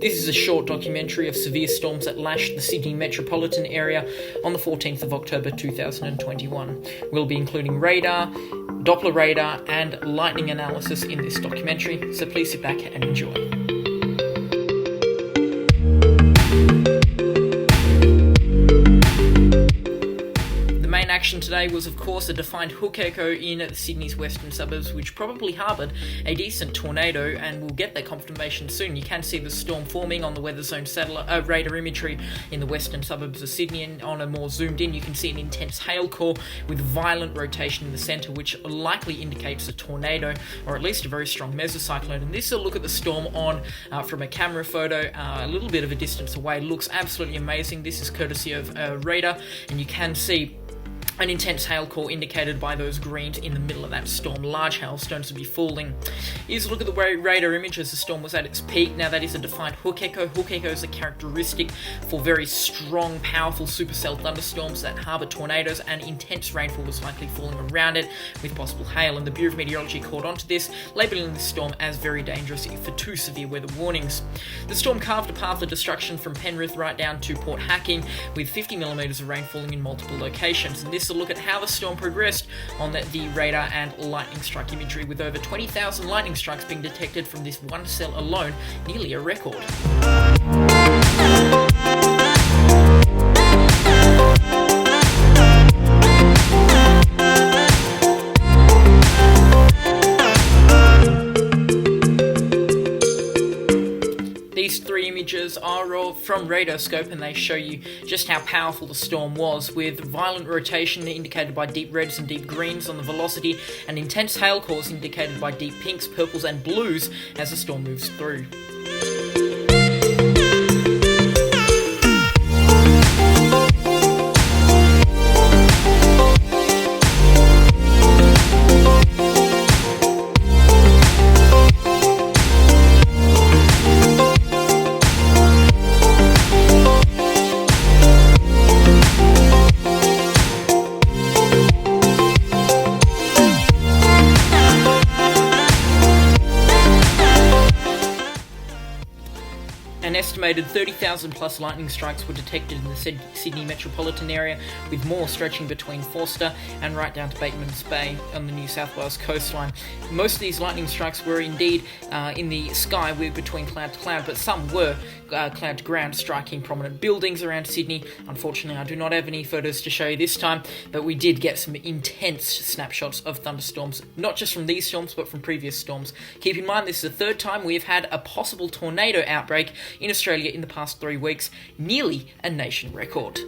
This is a short documentary of severe storms that lashed the Sydney metropolitan area on the 14th of October 2021. We'll be including radar, Doppler radar and lightning analysis in this documentary, so please sit back and enjoy. Action today was, of course, a defined hook echo in Sydney's western suburbs, which probably harboured a decent tornado, and we'll get that confirmation soon. You can see the storm forming on the Weather Zone satellite radar imagery in the western suburbs of Sydney, and on a more zoomed in, you can see an intense hail core with violent rotation in the centre, which likely indicates a tornado, or at least a very strong mesocyclone. And this is a look at the storm on from a camera photo, a little bit of a distance away. Looks absolutely amazing. This is courtesy of radar, and you can see an intense hail core indicated by those greens in the middle of that storm. Large hailstones to be falling. Here's a look at the radar image as the storm was at its peak. Now that is a defined hook echo. Hook echoes are characteristic for very strong, powerful supercell thunderstorms that harbour tornadoes, and intense rainfall was likely falling around it with possible hail. And the Bureau of Meteorology caught onto this, labelling this storm as very dangerous for 2 severe weather warnings. The storm carved a path of destruction from Penrith right down to Port Hacking, with 50 millimetres of rain falling in multiple locations. And this a look at how the storm progressed on the radar and lightning strike imagery, with over 20,000 lightning strikes being detected from this one cell alone, nearly a record. These 3 images are from Radarscope, and they show you just how powerful the storm was, with violent rotation indicated by deep reds and deep greens on the velocity, and intense hail cores indicated by deep pinks, purples and blues as the storm moves through. An estimated 30,000 plus lightning strikes were detected in the Sydney metropolitan area, with more stretching between Forster and right down to Batemans Bay on the New South Wales coastline. Most of these lightning strikes were indeed in the sky with between cloud to cloud, but some were cloud to ground, striking prominent buildings around Sydney. Unfortunately, I do not have any photos to show you this time, but we did get some intense snapshots of thunderstorms, not just from these storms, but from previous storms. Keep in mind, this is the 3rd time we have had a possible tornado outbreak in Australia in the past 3 weeks, nearly a nation record.